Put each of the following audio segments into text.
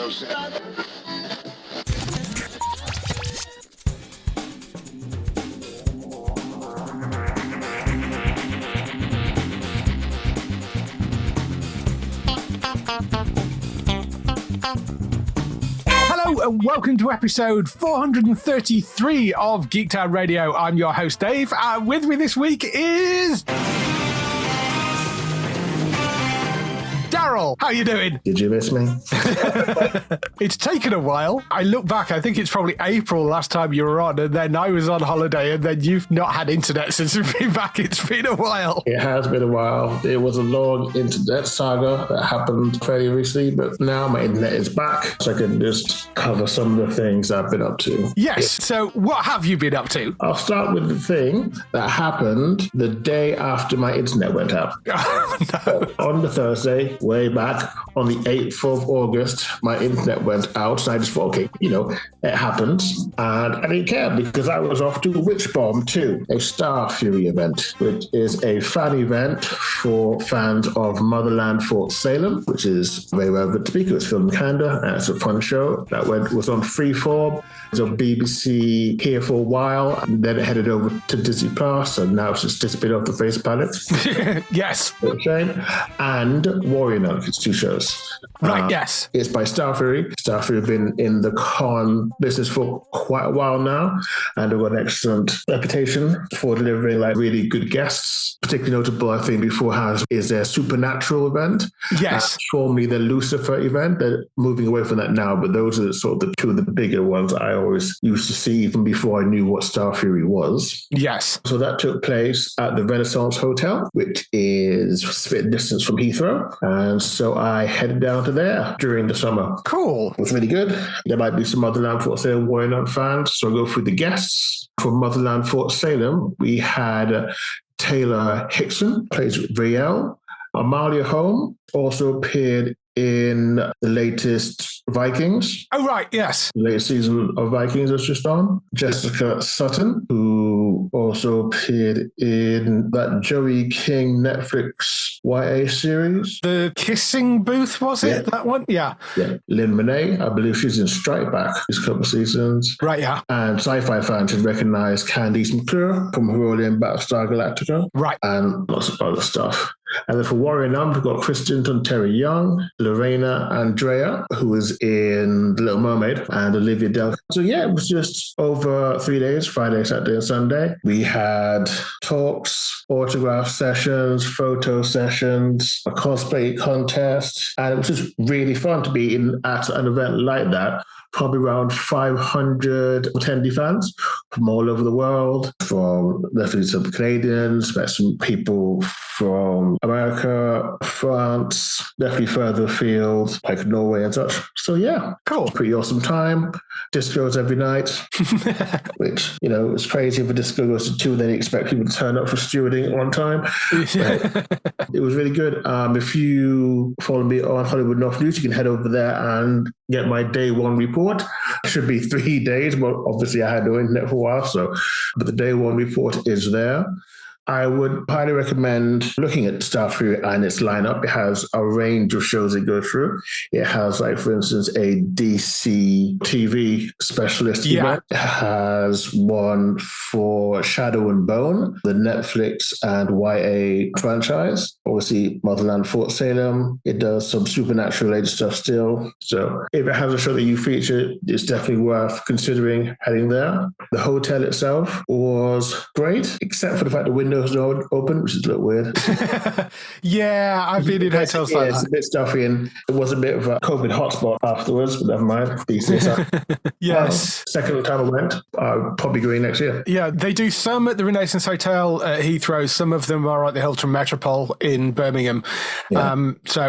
Hello and welcome to episode 433 of Geektown Radio. I'm your host Dave. With me this week is Daryl. How you doing? Did you miss me? It's taken a while. I look back, I think it's probably April last time you were on, and then I was on holiday, and then you've not had internet since you've been back. It's been a while. It has been a while. It was a long internet saga that happened fairly recently, but now my internet is back, so I can just cover some of the things I've been up to. Yes, so what have you been up to? I'll start with the thing that happened the day after my internet went out. Oh, no. On the Thursday, way back on the 8th of August, my internet went out, and I just thought, okay, it happens. And I didn't care because I was off to Witch Bomb 2, a Star Fury event, which is a fan event for fans of Motherland Fort Salem, which is very relevant to me because it's filmed in Canada, and it's a fun show that was on Freeform. It was on BBC here for a while, and then it headed over to Disney Plus, and now it's just disappeared off the face planet. Yes. Okay. And Warrior Nun, it's two shows. Right, yes. It's by Star Fury. Star Fury have been in the con business for quite a while now, and they've got an excellent reputation for delivering really good guests. Particularly notable, I think, beforehand is their Supernatural event. Yes. Formerly the Lucifer event. They're moving away from that now, but those are sort of the two of the bigger ones I always used to see even before I knew what Star Fury was. Yes. So that took place at the Renaissance Hotel, which is a spit distance from Heathrow. And so I headed down to there during the summer. Cool. It was really good. There might be some Motherland Fort Salem Warrior Nun fans, so I'll go through the guests. For Motherland Fort Salem, we had Taylor Hickson, plays Riel. Amalia Holm also appeared in the latest Vikings. Oh, right, yes. The latest season of Vikings was just on. Jessica Sutton, who also appeared in that Joey King Netflix YA series. The Kissing Booth, was it? Yeah. That one? Yeah. Yeah. Lynn Monet, I believe she's in Strike Back these couple of seasons. Right, yeah. And sci-fi fans should recognize Candice McClure from her role in Battlestar Galactica. Right. And lots of other stuff. And then for Warrior Nun, we've got Kristen Terry Young, Lorena Andrea, who is in The Little Mermaid, and Olivia Del. So yeah, it was just over 3 days, Friday, Saturday, and Sunday. We had talks, autograph sessions, photo sessions, a cosplay contest, and it was just really fun to be at an event like that. Probably around 500 attendee fans from all over the world, from definitely some Canadians, met some people from America, France, definitely further afield, like Norway and such. So yeah, cool. Pretty awesome time. Discos every night, which, it's crazy if a disco goes to 2, then you expect people to turn up for stewarding on time. It was really good. If you follow me on Hollywood North News, you can head over there and get my day one report. It should be 3 days, but obviously I had no internet for a while, but the day one report is there. I would highly recommend looking at Star Fury and its lineup. It has a range of shows it goes through. It has, for instance, a DC TV specialist event. It has one for Shadow and Bone, the Netflix and YA franchise. Obviously, Motherland Fort Salem. It does some Supernatural-related stuff still. So if it has a show that you feature, it's definitely worth considering heading there. The hotel itself was great, except for the fact the windows are open, which is a little weird. Yeah, I've been in hotels like that. It's a bit stuffy, and it was a bit of a COVID hotspot afterwards, but never mind. Yes. Second time I went, I'll probably go in next year. Yeah, they do some at the Renaissance Hotel at Heathrow. Some of them are at the Hilton Metropole in Birmingham,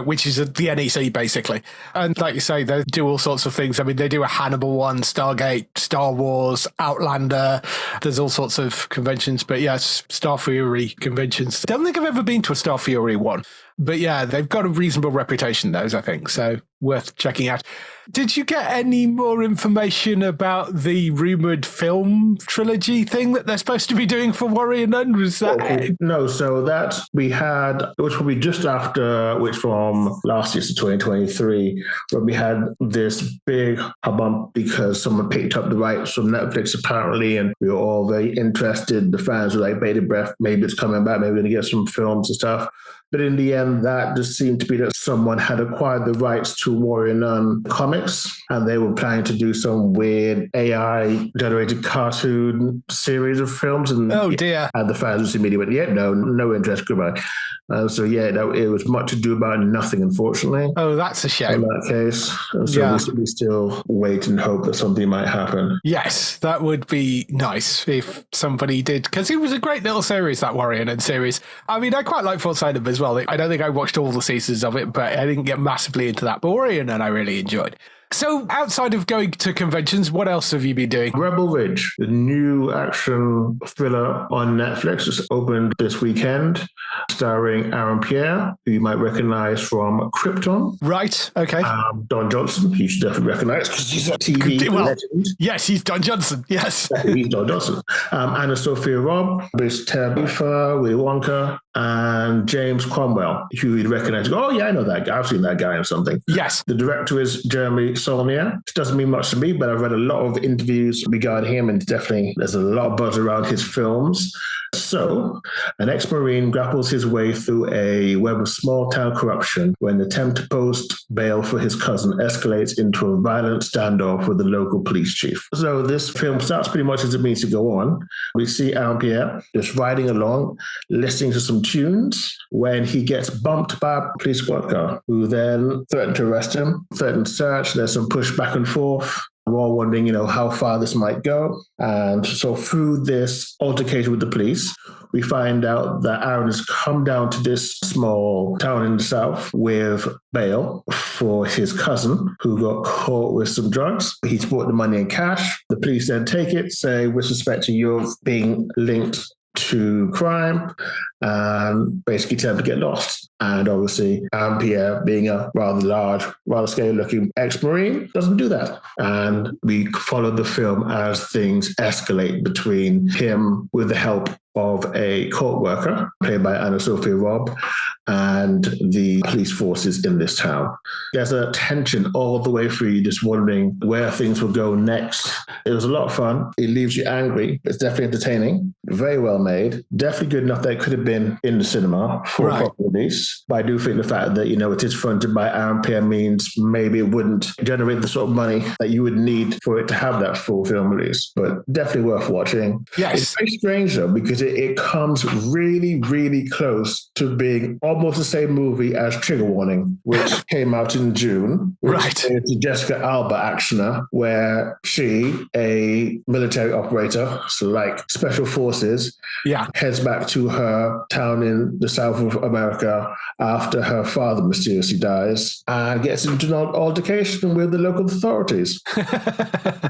which is at the NEC, basically. And like you say, they do all sorts of things. I mean, they do a Hannibal one, Stargate, Star Wars, Outlander. There's all sorts of conventions, but yes, Star Fury conventions. Don't think I've ever been to a Star Fury one. But yeah, they've got a reasonable reputation, those, I think. So worth checking out. Did you get any more information about the rumoured film trilogy thing that they're supposed to be doing for Warrior Nun? Was that No, so that we had, it was probably just after, which from last year to 2023, where we had this big hubbub because someone picked up the rights from Netflix apparently, and we were all very interested. The fans were like bated breath, maybe it's coming back, maybe we're going to get some films and stuff. But in the end, that just seemed to be that someone had acquired the rights to Warrior Nun comics, and they were planning to do some weird AI-generated cartoon series of films. And oh dear! And the fans just immediately went, no interest, goodbye. So it was much to do about nothing, unfortunately. Oh, that's a shame. In that case, so we still wait and hope that something might happen. Yes, that would be nice if somebody did, because it was a great little series, that Warrior Nun series. I mean, I quite like Full Sail as well. I don't think I watched all the seasons of it, but I didn't get massively into that. But Warrior Nun I really enjoyed. So outside of going to conventions, what else have you been doing? Rebel Ridge, the new action thriller on Netflix, just opened this weekend, starring Aaron Pierre, who you might recognize from Krypton. Right, okay. Don Johnson, you should definitely recognize because he's a TV legend. Yes, he's Don Johnson, yes. He's Don Johnson. Anna Sophia Robb, Brice Terbifa, Willy Wonka, and James Cromwell, who you'd recognize. Oh, yeah, I know that guy. I've seen that guy in something. Yes. The director is Jeremy Saulnier. It doesn't mean much to me, but I've read a lot of interviews regarding him, and definitely there's a lot of buzz around his films. So, an ex-Marine grapples his way through a web of small-town corruption when the attempt to post bail for his cousin escalates into a violent standoff with the local police chief. So this film starts pretty much as it means to go on. We see Aaron Pierre just riding along, listening to some tunes, when he gets bumped by a police squad car, who then threaten to arrest him, threaten to search. There's some push back and forth. We're all wondering, how far this might go. And so through this altercation with the police, we find out that Aaron has come down to this small town in the south with bail for his cousin who got caught with some drugs. He's brought the money in cash. The police then take it, say, we're suspecting you're being linked to crime, and basically tell him to get lost. And obviously, Pierre, being a rather large, rather scary-looking ex-Marine, doesn't do that. And we follow the film as things escalate between him with the help of a court worker, played by Anna Sophia Robb, and the police forces in this town. There's a tension all the way through, you just wondering where things will go next. It was a lot of fun. It leaves you angry. It's definitely entertaining, very well made, definitely good enough that it could have been in the cinema for a proper release. But I do think the fact that, it is fronted by Aaron Pierre means maybe it wouldn't generate the sort of money that you would need for it to have that full film release. But definitely worth watching. Yes. It's very strange though, because it comes really, really close to being almost the same movie as Trigger Warning, which came out in June. Right. It's a Jessica Alba actioner where she, a military operator, so like special forces, heads back to her town in the south of America after her father mysteriously dies and gets into an altercation with the local authorities.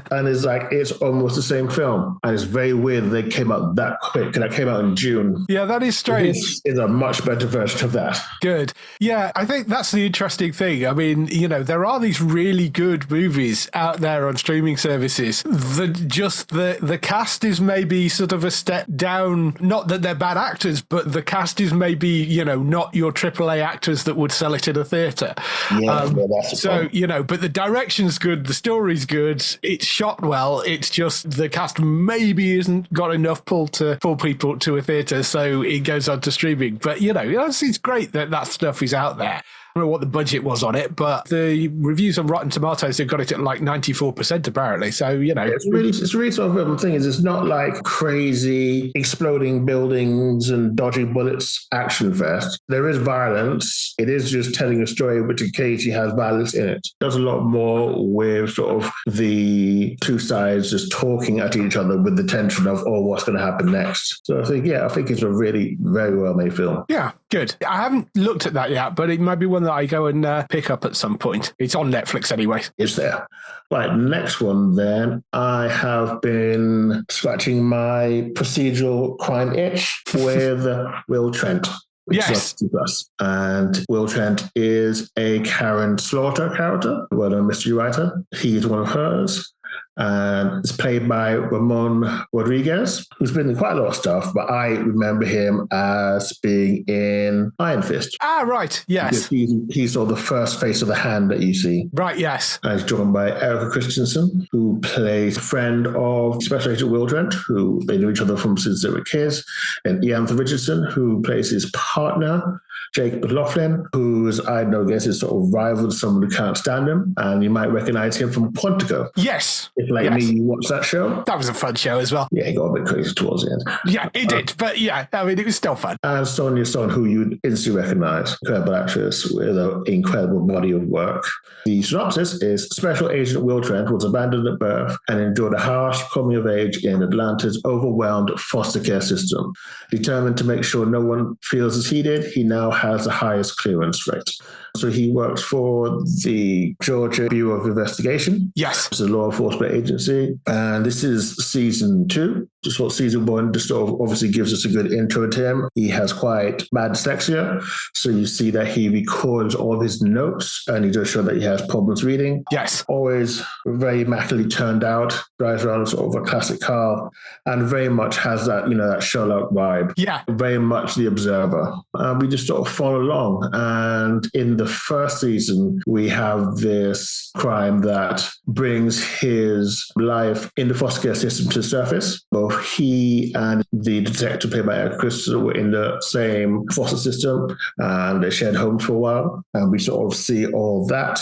And it's almost the same film. And it's very weird that they came out that quick, and that came out in June. Yeah, that is strange. This is a much better version of that. Good. Yeah, I think that's the interesting thing. I mean, there are these really good movies out there on streaming services. The cast is maybe sort of a step down. Not that they're bad actors, but the cast is maybe, not your AAA actors that would sell it in a theatre. That's so, but the direction's good, the story's good, it's shot well. It's just the cast maybe isn't got enough pull to pull people to a theatre, so it goes on to streaming. But, it's great that stuff is out there. I don't know what the budget was on it, but the reviews on Rotten Tomatoes, they've got it at like 94% apparently. So, It's really sort of thing is it's not like crazy exploding buildings and dodging bullets action fest. There is violence. It is just telling a story which occasionally has violence in it. It does a lot more with sort of the two sides just talking at each other with the tension of, what's going to happen next. So I think it's a really very well made film. Yeah, good. I haven't looked at that yet, but it might be one that I go and pick up at some point. It's on Netflix anyway. It's there. Right, next one then. I have been scratching my procedural crime itch with Will Trent. which Yes. is on Plus. And Will Trent is a Karen Slaughter character, well-known mystery writer. He is one of hers. And it's played by Ramon Rodriguez, who's been in quite a lot of stuff, but I remember him as being in Iron Fist. Ah, right. Yes. He's sort of the first face of the hand that you see. Right, yes. And he's joined by Erica Christensen, who plays a friend of Special Agent Will Trent, who they knew each other from since they were kids, and Ian Richardson, who plays his partner, Jake McLaughlin, who's, I know, I guess, is sort of rival to someone who can't stand him. And you might recognize him from Quantico. Yes. If, like me, you watched that show. That was a fun show as well. Yeah, it got a bit crazy towards the end. Yeah, it did. But yeah, I mean, it was still fun. And Sonia Stone, who you'd instantly recognize, incredible actress with an incredible body of work. The synopsis is Special Agent Will Trent was abandoned at birth and endured a harsh coming of age in Atlanta's overwhelmed foster care system. Determined to make sure no one feels as he did, he now has the highest clearance rate. So he works for the Georgia Bureau of Investigation. Yes. It's a law enforcement agency. And this is season 2. Just what season 1 just sort of obviously gives us a good intro to him. He has quite bad dyslexia. So you see that he records all of his notes and he does show that he has problems reading. Yes. Always very immaculately turned out, drives around sort of a classic car and very much has that, that Sherlock vibe. Yeah. Very much the observer. We just sort of follow along. And in the first season, we have this crime that brings his life in the foster care system to the surface. Both he and the detective played by Eric Christensen were in the same foster system and they shared homes for a while. And we sort of see all that.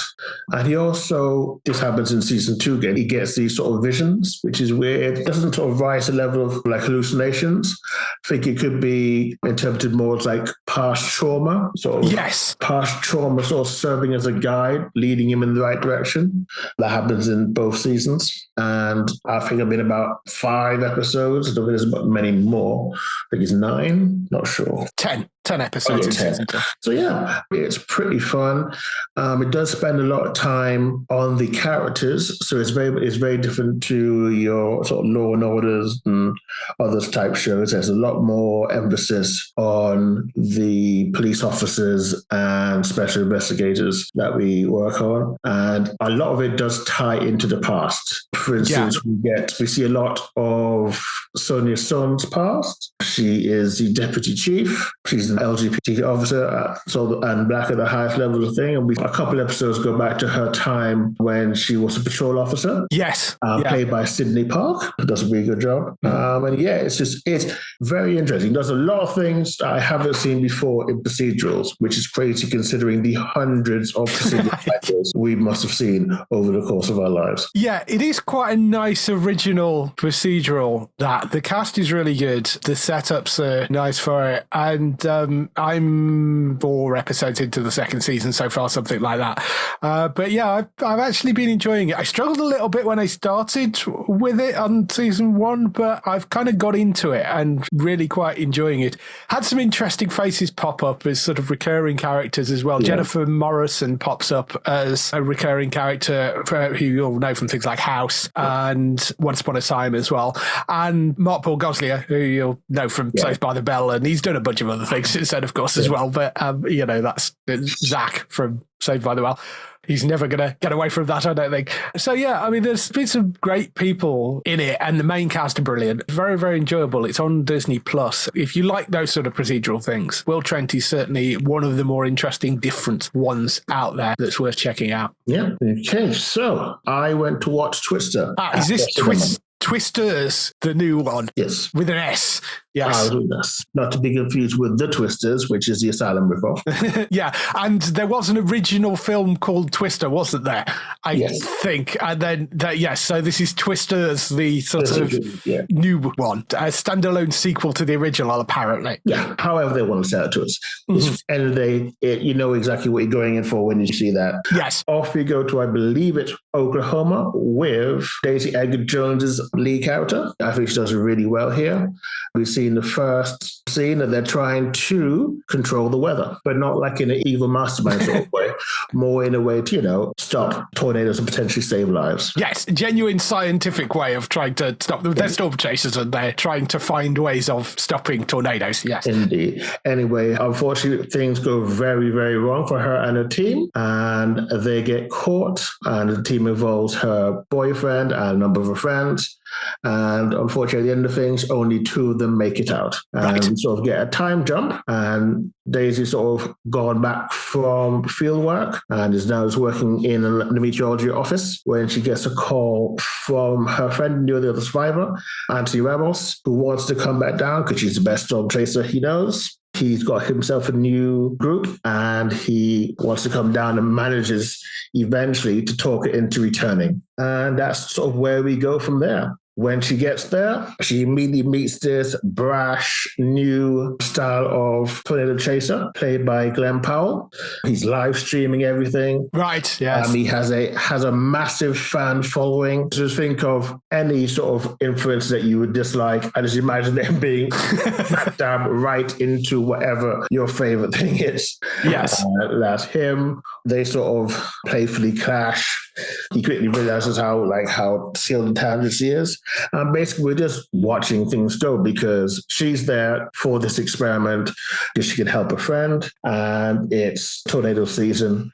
And he also, this happens in season 2 again, he gets these sort of visions, which is weird. It doesn't sort of rise to the level of like hallucinations. I think it could be interpreted more as like past trauma, sort of. Yes. Past trauma sort of serving as a guide, leading him in the right direction. That happens in both seasons. And I think I've been about 5 episodes. I don't think there's about many more. I think it's 9, not sure. 10 episodes. Oh, yeah, 10. So yeah, it's pretty fun. It does spend a lot of time on the characters. So it's very different to your sort of Law and Orders and others type shows. There's a lot more emphasis on the police officers and special investigators that we work on. And a lot of it does tie into the past. For instance, we see a lot of Sonia Stone's past. She is the deputy chief. She's an LGBT officer and black at the highest level of thing. And a couple episodes go back to her time when she was a patrol officer. Yes. Played by Sydney Park, who does a really good job. And yeah, it's very interesting. There's a lot of things that I haven't seen before in procedurals, which is crazy considering the hundreds of procedural titles we must have seen over the course of our lives. Yeah, it is quite a nice original procedural. That the cast is really good. The setups are nice for it. And I'm 4 episodes into the second season so far, something like that. But yeah, I've actually been enjoying it. I struggled a little bit when I started with it on season 1, but I've kind of got into it and really quite enjoying it. Had some interesting faces pop up as sort of recurring characters as well. Yeah. Jennifer Morrison pops up as a recurring character who you'll know from things like House and Once Upon a Time as well. And Mark Paul Gosselaar, who you'll know from Saved by the Bell, and he's done a bunch of other things since then, of course, as well. But, that's Zach from Saved by the Bell. He's never going to get away from that, I don't think. So, yeah, I mean, there's been some great people in it, and the main cast are brilliant. Very, very enjoyable. It's on Disney+. If you like those sort of procedural things, Will Trent is certainly one of the more interesting, different ones out there that's worth checking out. Yeah. Okay, so I went to watch Twister. Is this Twisters, the new one? Yes. With an S. Yes. Not to be confused with The Twisters, which is the Asylum ripoff. Yeah, and there was an original film called Twister, wasn't there? I think. And then, so this is Twisters, the sort of new one, a standalone sequel to the original, apparently. Yeah, however they want to sell it to us. At the end of the day, you know exactly what you're going in for when you see that. Yes. Off we go to, I believe it's Oklahoma, with Daisy Edgar Jones's lead character. I think she does really well here. We see seen the first scene that they're trying to control the weather, but not like in an evil mastermind sort of way, more in a way to, stop tornadoes and potentially save lives. Yes, genuine scientific way of trying to stop them. They're storm chasers and they're trying to find ways of stopping tornadoes. Yes. Indeed. Anyway, unfortunately, things go very, very wrong for her and her team, and they get caught, and the team involves her boyfriend and a number of her friends. And unfortunately, at the end of things, only 2 of them make it out. And we sort of get a time jump, and Daisy's sort of gone back from field work and is now working in the meteorology office when she gets a call from her friend, the other survivor, Anthony Ramos, who wants to come back down because she's the best storm chaser he knows. He's got himself a new group and he wants to come down and manages eventually to talk it into returning. And that's sort of where we go from there. When she gets there, she immediately meets this brash new style of tornado chaser played by Glenn Powell. He's live streaming everything. Right, yes. He has a massive fan following. Just think of any sort of influence that you would dislike. I just imagine them being smacked down right into whatever your favorite thing is. Yes. That's him. They sort of playfully clash. He quickly realizes how skilled and talented she is. And basically, we're just watching things go because she's there for this experiment because she can help a friend. And it's tornado season.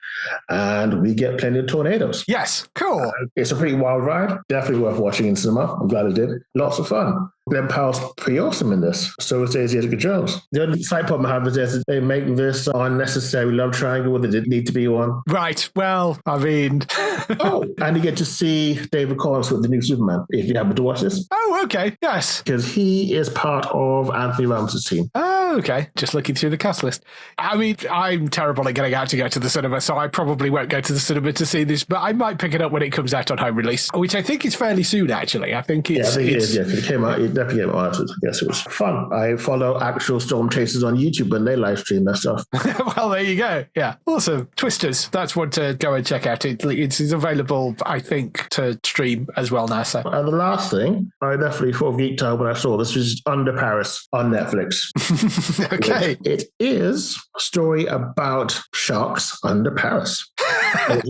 And we get plenty of tornadoes. Yes, cool. It's a pretty wild ride. Definitely worth watching in cinema. I'm glad I did. Lots of fun. Glenn Powell's pretty awesome in this. So is Daisy Edgar Jones. The only slight problem I have is that they make this unnecessary love triangle where there didn't need to be one. Right. Well, I mean... and you get to see David Collins with the new Superman, if you happen to watch this. Oh, okay. Yes. Because he is part of Anthony Ramos' team. Oh, okay. Just looking through the cast list. I mean, I'm terrible at getting out to go to the cinema, so I probably won't go to the cinema to see this, but I might pick it up when it comes out on home release, which I think is fairly soon, actually. I think it's... Yeah, I think it is, yeah. It came out, it definitely came out afterwards. I guess it was fun. I follow actual storm chasers on YouTube when they live stream their stuff. Well, there you go. Yeah. Awesome. Twisters. That's one to go and check out. It's available, I think, to stream as well now. So. And the last thing, I definitely thought of Geektown when I saw this, was Under Paris on Netflix. Okay. It is a story about sharks under Paris.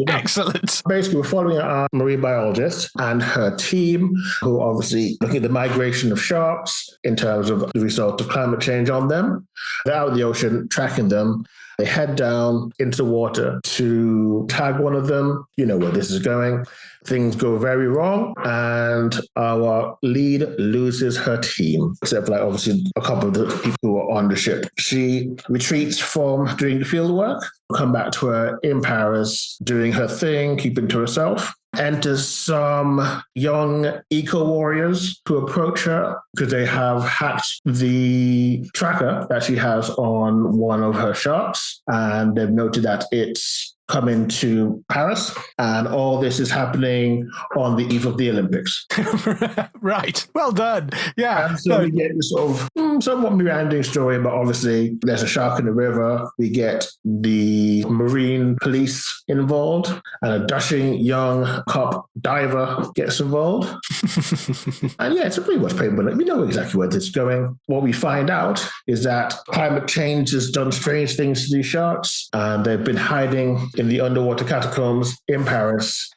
Excellent. Basically, we're following a marine biologist and her team, who are obviously looking at the migration of sharks in terms of the result of climate change on them. They're out in the ocean, tracking them. They head down into the water to tag one of them. You know where this is going. Things go very wrong, and our lead loses her team, except for obviously a couple of the people who are on the ship. She retreats from doing the field work, come back to her in Paris, doing her thing, keeping to herself. Enters some young eco-warriors who approach her because they have hacked the tracker that she has on one of her sharks, and they've noted that it's coming to Paris, and all this is happening on the eve of the Olympics. Right. Well done. Yeah. And so we get this sort of somewhat meandering story, but obviously there's a shark in the river. We get the marine police involved, and a dashing young cop diver gets involved. And yeah, it's a pretty much paper, but we know exactly where this is going. What we find out is that climate change has done strange things to these sharks, and they've been hiding in the underwater catacombs in Paris,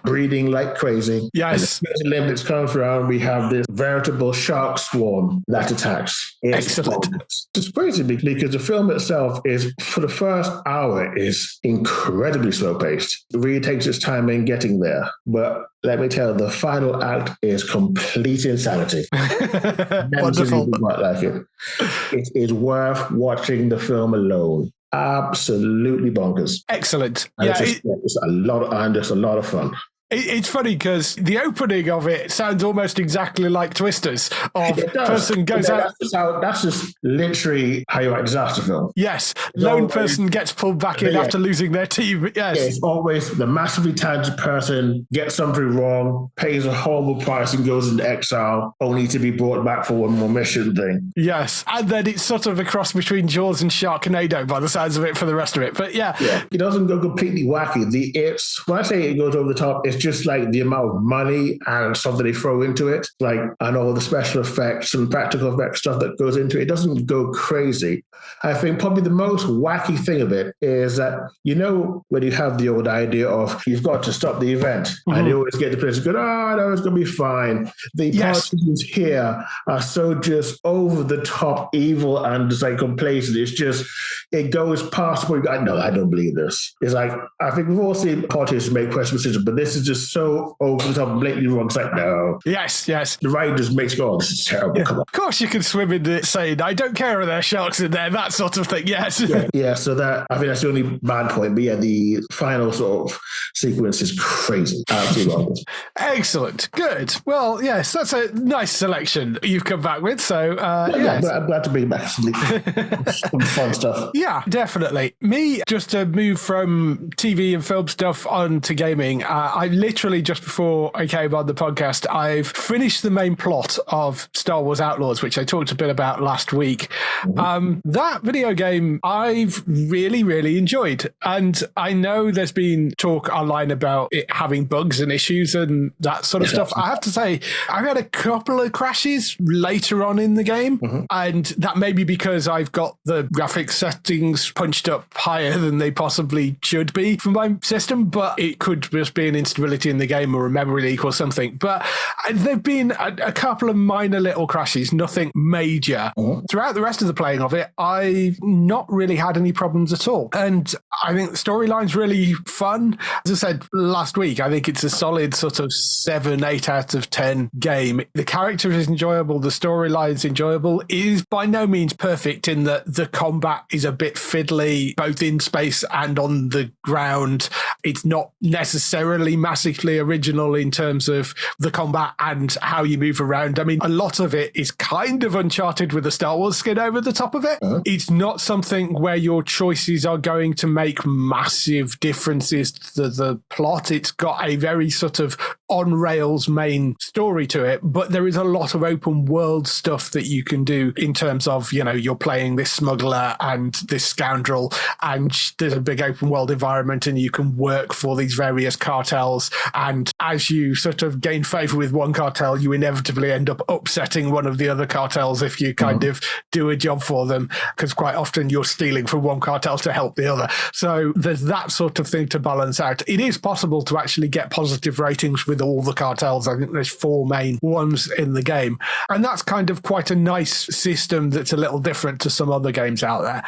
breeding like crazy. Yes. And as the Olympics comes around, we have this veritable shark swarm that attacks. Excellent. It's crazy because the film itself is, for the first hour, is incredibly slow-paced. It really takes its time in getting there. But let me tell you, the final act is complete insanity. Wonderful. Quite like it. It is worth watching the film alone. Absolutely bonkers. Excellent. And Yeah, it's a lot of fun. It's funny because the opening of it sounds almost exactly like Twisters. Person goes out. That's just literally how you write a disaster film. Yes, lone person gets pulled back in after losing their team. Yes, it's always the massively talented person gets something wrong, pays a horrible price, and goes into exile, only to be brought back for one more mission thing. Yes, and then it's sort of a cross between Jaws and Sharknado by the sounds of it for the rest of it. But yeah, it doesn't go completely wacky. When I say it goes over the top, it's it's just like the amount of money and stuff that they throw into it, like, and all the special effects and practical effects stuff that goes into it. It doesn't go crazy. I think probably the most wacky thing of it is that, when you have the old idea of you've got to stop the event, and you always get the players go, oh, no, it's going to be fine. The politicians here are so just over the top evil and just like complacent. It's just, it goes past where you go, no, I don't believe this. It's like, I think we've all seen politicians make questionable decisions, but this is just so over the top and blatantly wrong. It's like, no. Yes. The writer just makes go, oh, this is terrible. Come on. Of course you can swim in it saying, I don't care if there are sharks in there, that sort of thing. Yes. Yeah, so that, I think that's the only bad point. But yeah, the final sort of sequence is crazy. Absolutely wrong. Excellent. Good. Well, yes, that's a nice selection you've come back with. So, yes. I'm glad to bring back some fun stuff. Yeah, definitely. Me, just to move from TV and film stuff on to gaming, I literally, just before I came on the podcast, I've finished the main plot of Star Wars Outlaws, which I talked a bit about last week. That video game I've really, really enjoyed. And I know there's been talk online about it having bugs and issues and that sort of stuff. I have to say, I've had a couple of crashes later on in the game, and that may be because I've got the graphics settings punched up higher than they possibly should be for my system, but it could just be an instability in the game or a memory leak or something. But there've been a couple of minor little crashes, nothing major. Throughout the rest of the playing of it, I've not really had any problems at all. And I think the storyline's really fun. As I said last week, I think it's a solid sort of 7, 8 out of 10 game. The character is enjoyable. The storyline's enjoyable. It is by no means perfect in that the combat is a bit fiddly, both in space and on the ground. It's not necessarily massively original in terms of the combat and how you move around. I mean, a lot of it is kind of Uncharted with a Star Wars skin over the top of it. It's not something where your choices are going to make massive differences to the plot. It's got a very sort of on-rails main story to it, but there is a lot of open world stuff that you can do in terms of, you're playing this smuggler and this scoundrel, and there's a big open world environment and you can work for these various cartels. And as you sort of gain favor with one cartel, you inevitably end up upsetting one of the other cartels if you kind of do a job for them, because quite often you're stealing from one cartel to help the other. So there's that sort of thing to balance out. It is possible to actually get positive ratings with all the cartels. I think there's 4 main ones in the game. And that's kind of quite a nice system that's a little different to some other games out there.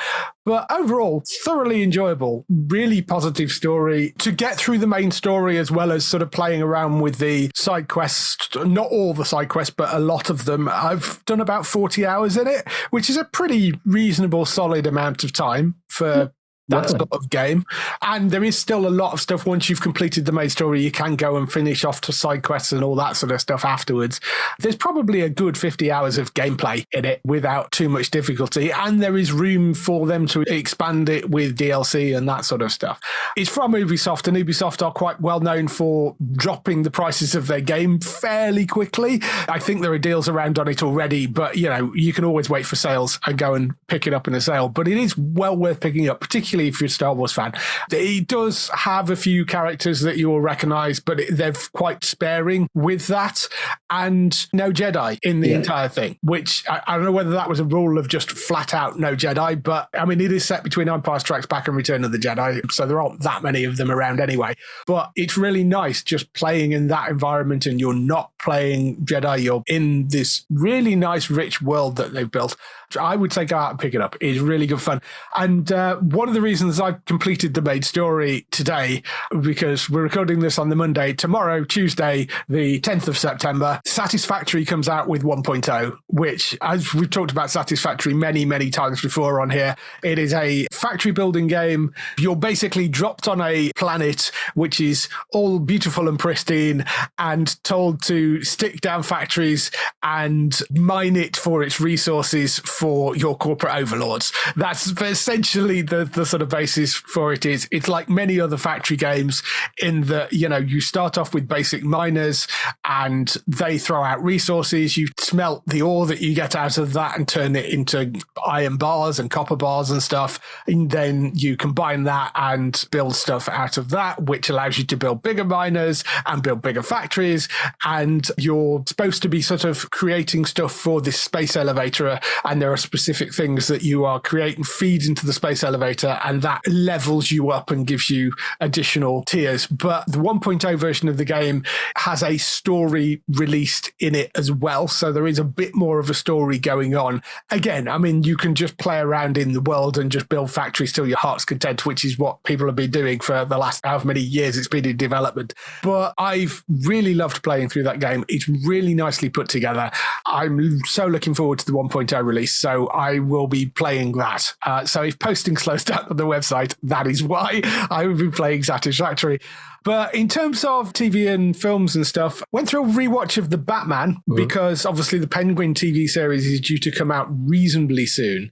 But overall, thoroughly enjoyable, really positive story. To get through the main story as well as sort of playing around with the side quests, not all the side quests, but a lot of them, I've done about 40 hours in it, which is a pretty reasonable, solid amount of time for that sort of game. And there is still a lot of stuff once you've completed the main story. You can go and finish off to side quests and all that sort of stuff afterwards. There's probably a good 50 hours of gameplay in it without too much difficulty, and there is room for them to expand it with DLC and that sort of stuff. It's from Ubisoft, and Ubisoft are quite well known for dropping the prices of their game fairly quickly. I think there are deals around on it already, but you can always wait for sales and go and pick it up in a sale. But it is well worth picking up, particularly if you're a Star Wars fan. It does have a few characters that you will recognize, but they're quite sparing with that, and no Jedi in the entire thing, which I don't know whether that was a rule of just flat out no Jedi, but I mean, it is set between Empire Strikes Back and Return of the Jedi, so there aren't that many of them around anyway. But it's really nice just playing in that environment, and you're not playing Jedi, you're in this really nice, rich world that they've built. I would say go out and pick it up. It's really good fun. And one of the reasons I've completed the main story today, because we're recording this on the Monday, tomorrow, Tuesday, the 10th of September, Satisfactory comes out with 1.0, which, as we've talked about Satisfactory many, many times before on here, it is a factory building game. You're basically dropped on a planet which is all beautiful and pristine and told to stick down factories and mine it for its resources for your corporate overlords. That's essentially the sort of basis for it is it's like many other factory games in that, you start off with basic miners and they throw out resources. You smelt the ore that you get out of that and turn it into iron bars and copper bars and stuff. And then you combine that and build stuff out of that, which allows you to build bigger miners and build bigger factories. And you're supposed to be sort of creating stuff for this space elevator. And there are specific things that you are creating, feed into the space elevator, and that levels you up and gives you additional tiers. But the 1.0 version of the game has a story released in it as well. So there is a bit more of a story going on. Again, I mean, you can just play around in the world and just build factories till your heart's content, which is what people have been doing for the last however many years it's been in development. But I've really loved playing through that game. It's really nicely put together. I'm so looking forward to the 1.0 release, so I will be playing that. So if posting slows down on the website, that is why I will be playing Satisfactory. But in terms of TV and films and stuff, went through a rewatch of The Batman because obviously the Penguin TV series is due to come out reasonably soon.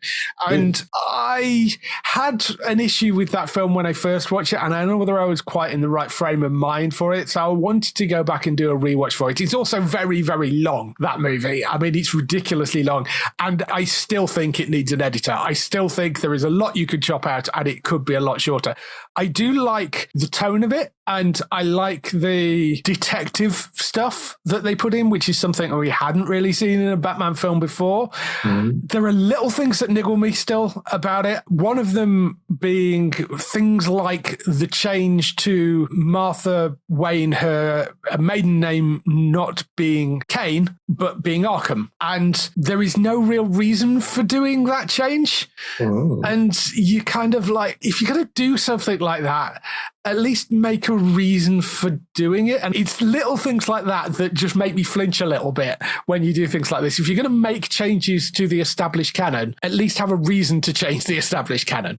And I had an issue with that film when I first watched it, and I don't know whether I was quite in the right frame of mind for it. So I wanted to go back and do a rewatch for it. It's also very, very long, that movie. I mean, it's ridiculously long. And I still think it needs an editor. I still think there is a lot you could chop out and it could be a lot shorter. I do like the tone of it. And I like the detective stuff that they put in, which is something we hadn't really seen in a Batman film before. There are little things that niggle me still about it. One of them being things like the change to Martha Wayne, her maiden name not being Kane, but being Arkham. And there is no real reason for doing that change. And you kind of like, if you're going to do something like that, at least make a reason for doing it. And it's little things like that that just make me flinch a little bit when you do things like this. If you're going to make changes to the established canon, at least have a reason to change the established canon,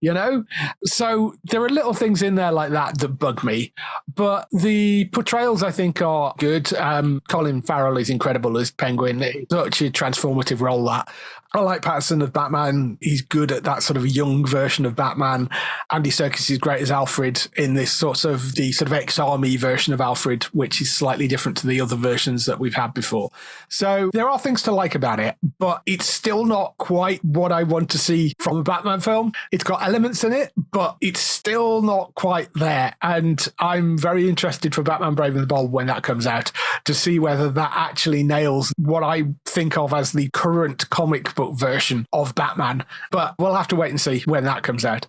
So there are little things in there like that that bug me. But the portrayals, I think, are good. Colin Farrell is incredible as Penguin. It's such a transformative role that. I like Patterson of Batman. He's good at that sort of young version of Batman. Andy Serkis is great as Alfred in this sort of ex-army version of Alfred, which is slightly different to the other versions that we've had before. So there are things to like about it, but it's still not quite what I want to see from a Batman film. It's got elements in it, but it's still not quite there. And I'm very interested for Batman Brave and the Bold when that comes out to see whether that actually nails what I think of as the current comic book version of Batman. But we'll have to wait and see when that comes out.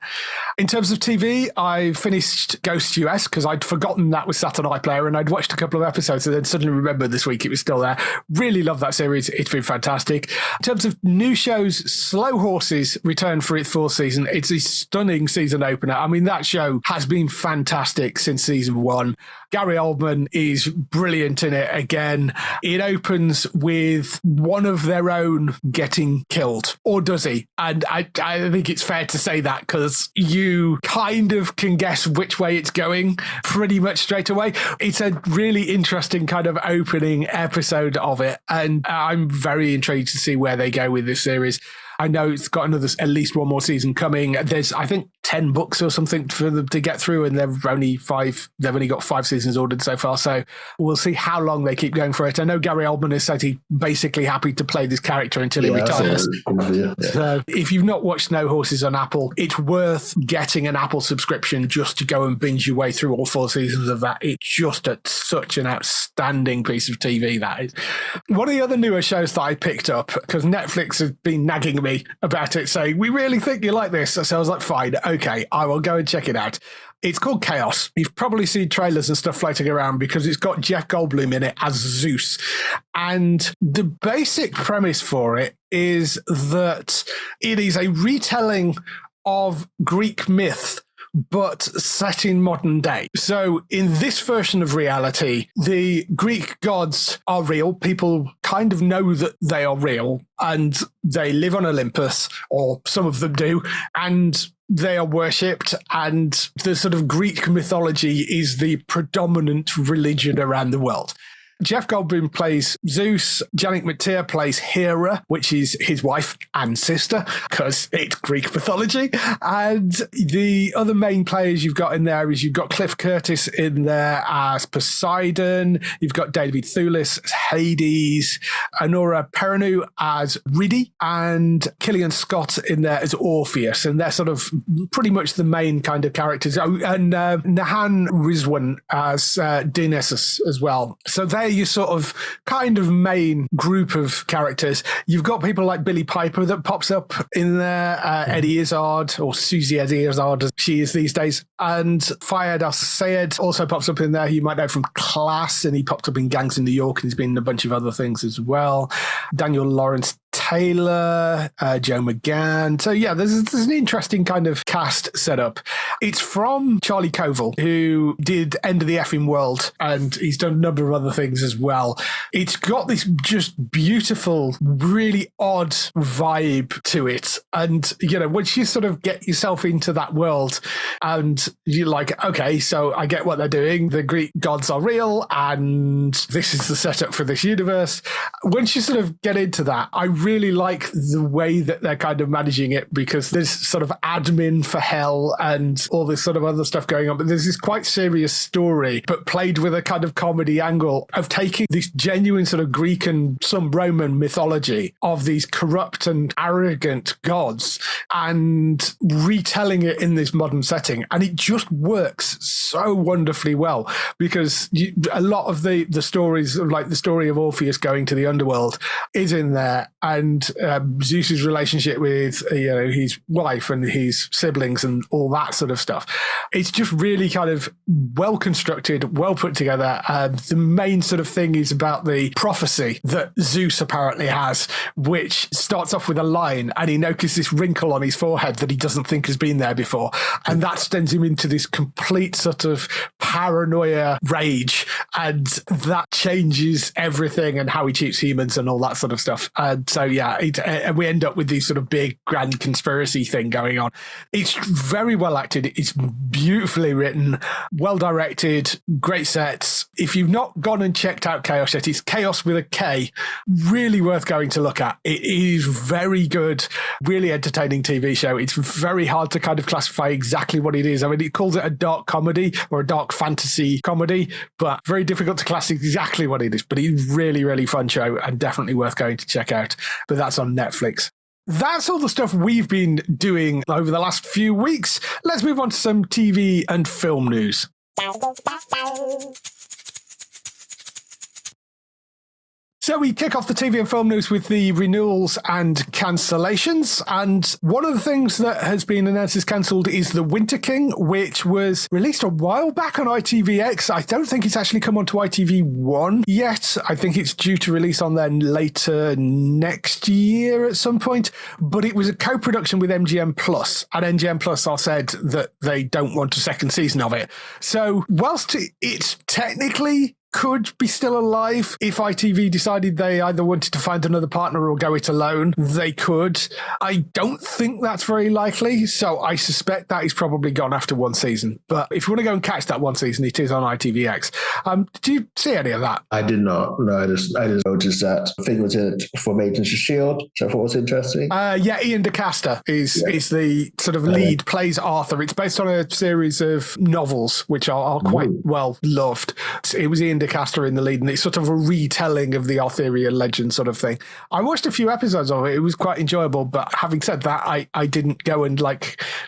In terms of TV, I finished Ghost US because I'd forgotten that was sat on iPlayer and I'd watched a couple of episodes and then suddenly remembered this week it was still there. Really love that series. It's been fantastic. In terms of new shows, Slow Horses returned for its fourth season. It's a stunning season opener. I mean, that show has been fantastic since season one. Gary Oldman is brilliant in it again. It opens with one of their own getting killed, or does he? And I think it's fair to say that because you kind of can guess which way it's going pretty much straight away. It's a really interesting kind of opening episode of it, and I'm very intrigued to see where they go with this series. I know it's got at least one more season coming. There's, I think, 10 books or something for them to get through, and they've only got 5 seasons ordered so far. So we'll see how long they keep going for it. I know Gary Oldman has said he's basically happy to play this character until he retires. So if you've not watched No Horses on Apple, it's worth getting an Apple subscription just to go and binge your way through all 4 seasons of that. It's just such an outstanding piece of TV, that is. One of the other newer shows that I picked up, because Netflix has been nagging me about it, saying, we really think you like this. So I was like, fine, okay, I will go and check it out. It's called Kaos. You've probably seen trailers and stuff floating around because it's got Jeff Goldblum in it as Zeus. And the basic premise for it is that it is a retelling of Greek myth, but set in modern day. So in this version of reality, the Greek gods are real. People kind of know that they are real, and they live on Olympus, or some of them do, and they are worshipped, and the sort of Greek mythology is the predominant religion around the world. Jeff Goldblum plays Zeus. Janet McTeer plays Hera, which is his wife and sister, because it's Greek mythology. And the other main players you've got in there is you've got Cliff Curtis in there as Poseidon. You've got David Thewlis as Hades, Honora Perrineau as Riddy, and Killian Scott in there as Orpheus. And they're sort of pretty much the main kind of characters. Oh, and Nahan Rizwan as Dionysus as well. So they're your sort of kind of main group of characters. You've got people like Billie Piper that pops up in there, Eddie Izzard, or Susie Eddie Izzard as she is these days. And Fayed Al-Sayed also pops up in there, who you might know from Class, and he popped up in Gangs in New York, and he's been in a bunch of other things as well. Daniel Lawrence Taylor, Joe McGann. So yeah, there's an interesting kind of cast setup. It's from Charlie Koval, who did End of the Effing World, and he's done a number of other things as well. It's got this just beautiful, really odd vibe to it. And, you know, once you sort of get yourself into that world and you're like, okay, so I get what they're doing. The Greek gods are real and this is the setup for this universe. Once you sort of get into that, I really like the way that they're kind of managing it, because there's sort of admin for hell and all this sort of other stuff going on. But there's this quite serious story, but played with a kind of comedy angle of taking this genuine sort of Greek and some Roman mythology of these corrupt and arrogant gods and retelling it in this modern setting. And it just works so wonderfully well, because a lot of the stories, like the story of Orpheus going to the underworld, is in there. And Zeus's relationship with his wife and his siblings and all that sort of stuff. It's just really kind of well constructed, well put together. The main sort of thing is about the prophecy that Zeus apparently has, which starts off with a line, and he notices this wrinkle on his forehead that he doesn't think has been there before. And that sends him into this complete sort of paranoia rage. And that changes everything and how he treats humans and all that sort of stuff. And so, yeah, and we end up with this sort of big grand conspiracy thing going on. It's very well acted. It's beautifully written, well directed, great sets. If you've not gone and checked out Kaos yet, it's Kaos with a K. Really worth going to look at. It is very good, really entertaining TV show. It's very hard to kind of classify exactly what it is. I mean, it calls it a dark comedy or a dark fantasy comedy, but very difficult to class exactly what it is. But it's really, really fun show and definitely worth going to check out. But that's on Netflix. That's all the stuff we've been doing over the last few weeks. Let's move on to some TV and film news. So we kick off the TV and film news with the renewals and cancellations. And one of the things that has been announced as cancelled is The Winter King, which was released a while back on ITVX. I don't think it's actually come onto ITV1 yet. I think it's due to release on there later next year at some point. But it was a co-production with MGM Plus, and MGM Plus are said that they don't want a second season of it. So whilst it's technically could be still alive, if ITV decided they either wanted to find another partner or go it alone, they could. I don't think that's very likely, so I suspect that is probably gone after one season. But if you want to go and catch that one season, it is on ITVX. Did you see any of that? I did not. No, I just noticed that. I think it was in it for Agents of S.H.I.E.L.D., which I thought was interesting. Yeah, Ian DeCaster is the sort of lead, plays Arthur. It's based on a series of novels, which are quite well loved. It was Ian DeCaster in the lead, and it's sort of a retelling of the Arthurian legend sort of thing. I watched a few episodes of it. It was quite enjoyable, but having said that, I didn't go and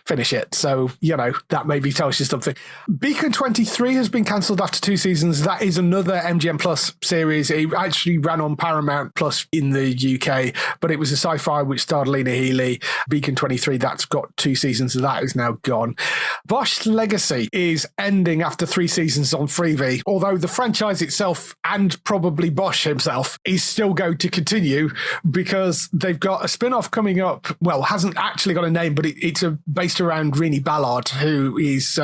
finish it. So, that maybe tells you something. Beacon 23 has been cancelled after 2 seasons. That is another MGM Plus series. It actually ran on Paramount Plus in the UK, but it was a sci-fi which starred Lena Headey. Beacon 23, that's got 2 seasons, and that is now gone. Bosch Legacy is ending after 3 seasons on Freevee, although the franchise itself and probably Bosch himself is still going to continue because they've got a spin-off coming up. Well, hasn't actually got a name, but it's based around Rini Ballard, who is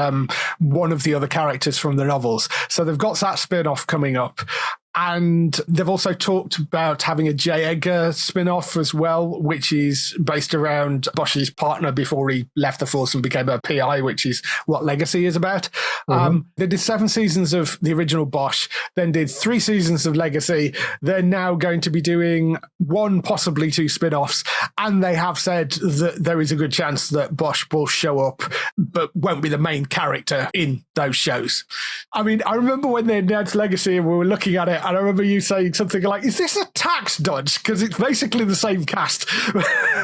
one of the other characters from the novels. So they've got that spin-off coming up. And they've also talked about having a J. Edgar spin-off as well, which is based around Bosch's partner before he left the force and became a PI, which is what Legacy is about. They did 7 seasons of the original Bosch, then did 3 seasons of Legacy. They're now going to be doing 1, possibly 2 spin-offs. And they have said that there is a good chance that Bosch will show up, but won't be the main character in those shows. I mean, I remember when they announced Legacy and we were looking at it, and I remember you saying something like, is this a tax dodge? Because it's basically the same cast.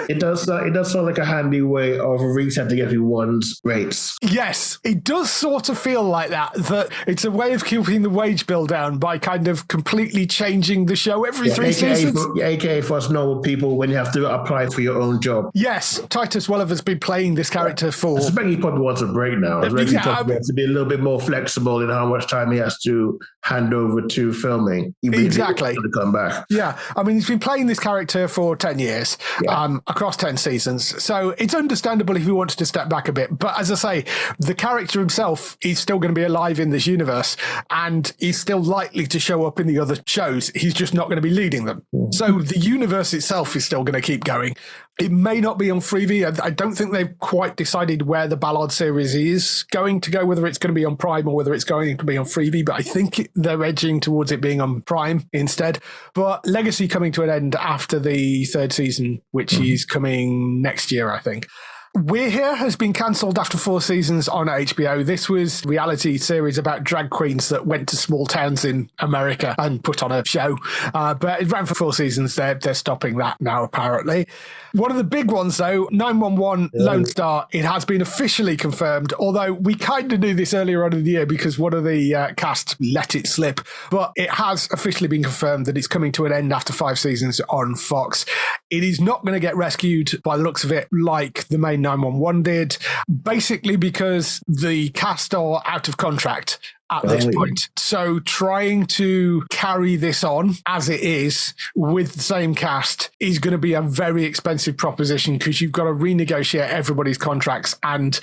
It does sound like a handy way of resetting everyone's rates. Yes, it does sort of feel like that it's a way of keeping the wage bill down by kind of completely changing the show every 3 seasons. AKA for us normal people when you have to apply for your own job. Yes, Titus Welliver's been playing this character for... I suspect he probably wants a break now. I suspect he probably wants to be a little bit more flexible in how much time he has to hand over to filming. Exactly. To come back. Yeah, I mean, he's been playing this character for 10 years, across 10 seasons. So it's understandable if he wants to step back a bit. But as I say, the character himself is still going to be alive in this universe, and he's still likely to show up in the other shows. He's just not going to be leading them. So the universe itself is still going to keep going. It may not be on Freevee. I don't think they've quite decided where the Ballard series is going to go, whether it's going to be on Prime or whether it's going to be on Freevee, but I think they're edging towards it being on Prime instead. But Legacy coming to an end after the 3rd season, which is coming next year, I think. We're Here has been cancelled after 4 seasons on HBO. This was a reality series about drag queens that went to small towns in America and put on a show. But it ran for 4 seasons. They're stopping that now, apparently. One of the big ones, though, 911 Lone Star, it has been officially confirmed, although we kind of knew this earlier on in the year because one of the cast let it slip. But it has officially been confirmed that it's coming to an end after 5 seasons on Fox. It is not going to get rescued by the looks of it like the main 911 did, basically because the cast are out of contract at this point. So trying to carry this on as it is with the same cast is going to be a very expensive proposition because you've got to renegotiate everybody's contracts, and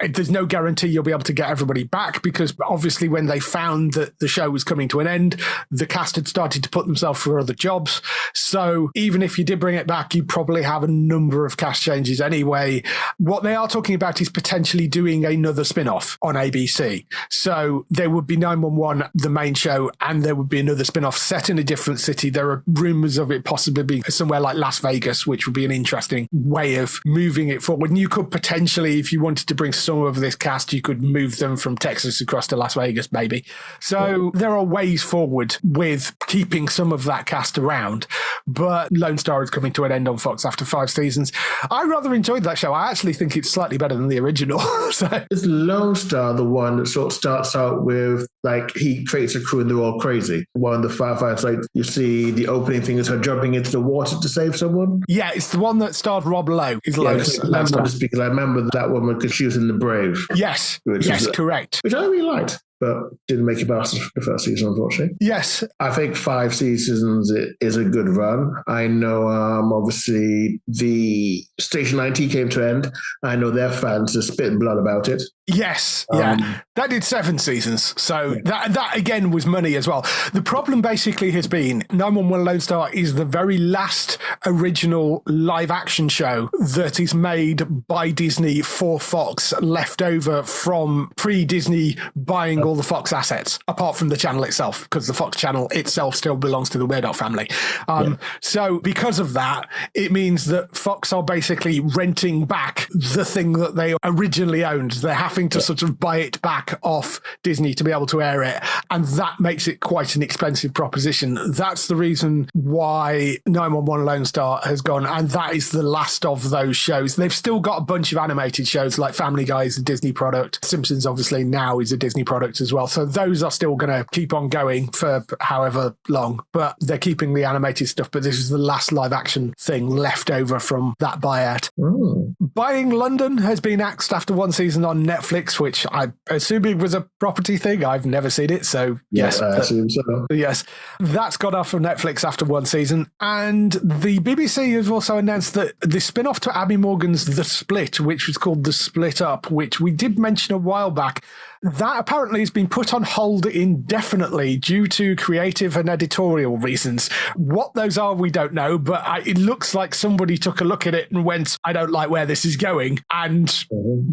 there's no guarantee you'll be able to get everybody back because obviously when they found that the show was coming to an end, the cast had started to put themselves for other jobs. So even if you did bring it back, you probably have a number of cast changes anyway. What they are talking about is potentially doing another spin-off on ABC. So there would be 911, the main show, and there would be another spin-off set in a different city. There are rumors of it possibly being somewhere like Las Vegas, which would be an interesting way of moving it forward. And you could potentially, if you wanted to bring some of this cast, you could move them from Texas across to Las Vegas, maybe. So there are ways forward with keeping some of that cast around. But Lone Star is coming to an end on Fox after 5 seasons. I rather enjoyed that show. I actually think it's slightly better than the original. So. Is Lone Star the one that sort of starts out with, like, he creates a crew and they're all crazy? One of the firefighters, like, you see the opening thing is her jumping into the water to save someone? Yeah, it's the one that starred Rob Lowe. Lone Star. Because I remember that woman because she was in The Brave. Yes, correct. Which I really liked, but didn't make it past the 1st season, unfortunately. Yes. I think 5 seasons is a good run. I know, obviously, the Station 90 came to end. I know their fans are spitting blood about it. Yes, that did 7 seasons. So that again was money as well. The problem basically has been 911 Lone Star is the very last original live action show that is made by Disney for Fox, left over from pre-Disney buying all the Fox assets, apart from the channel itself, because the Fox channel itself still belongs to the Murdoch family. So because of that, it means that Fox are basically renting back the thing that they originally owned. They're having to sort of buy it back off Disney to be able to air it. And that makes it quite an expensive proposition. That's the reason why 911 Lone Star has gone. And that is the last of those shows. They've still got a bunch of animated shows like Family Guy is a Disney product. Simpsons obviously now is a Disney product as well. So those are still going to keep on going for however long, but they're keeping the animated stuff. But this is the last live action thing left over from that buyout. Buying London has been axed after 1 season on Netflix, which I assume it was a property thing. I've never seen it, so yes. I assume so. Yes, that's got off from Netflix after 1 season. And the BBC has also announced that the spin-off to Abby Morgan's The Split, which was called The Split Up, which we did mention a while back, that apparently is has been put on hold indefinitely due to creative and editorial reasons. What those are, we don't know, but it looks like somebody took a look at it and went, I don't like where this is going, and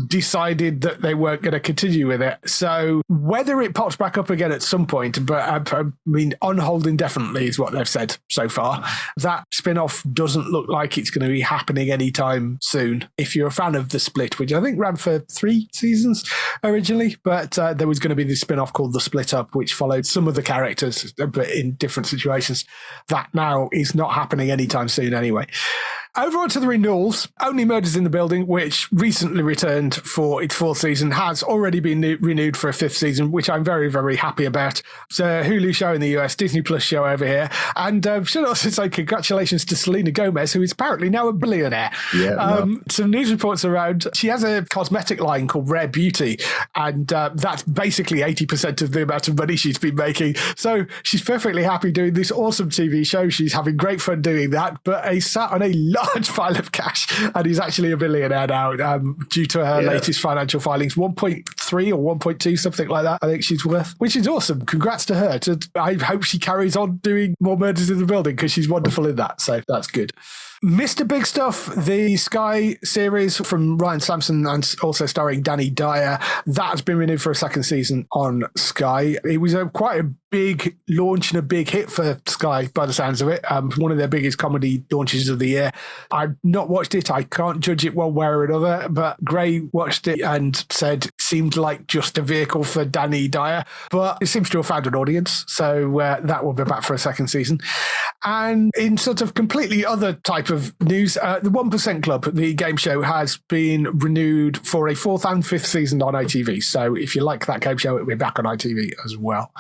decided that they weren't going to continue with it. So whether it pops back up again at some point, but I mean, on hold indefinitely is what they've said so far. That spin-off doesn't look like it's going to be happening anytime soon. If you're a fan of The Split, which I think ran for 3 seasons originally, but there was going to be this spin-off called The Split Up, which followed some of the characters, but in different situations. That now is not happening anytime soon anyway. Over onto the renewals. Only Murders in the Building, which recently returned for its 4th season, has already been renewed for a 5th season, which I'm very, very happy about. It's a Hulu show in the US, Disney Plus show over here. And should also say congratulations to Selena Gomez, who is apparently now a billionaire. Some news reports around. She has a cosmetic line called Rare Beauty, and that's basically 80% of the amount of money she's been making. So she's perfectly happy doing this awesome TV show. She's having great fun doing that, but sat on a large pile of cash, and he's actually a billionaire now due to her latest financial filings. 1.3 or 1.2, something like that, I think she's worth, which is awesome. Congrats to her. I hope she carries on doing more Murders in the Building, because she's wonderful in that, so that's good. Mr. Big Stuff, the Sky series from Ryan Sampson and also starring Danny Dyer, that has been renewed for a 2nd season on Sky. It was quite a big launch and a big hit for Sky by the sounds of it. One of their biggest comedy launches of the year. I've not watched it. I can't judge it one way or another, but Gray watched it and said seemed like just a vehicle for Danny Dyer, but it seems to have found an audience. So that will be back for a 2nd season. And in sort of completely other type of news, the 1% Club, the game show, has been renewed for a 4th and 5th season on ITV. So if you like that game show, it'll be back on ITV as well.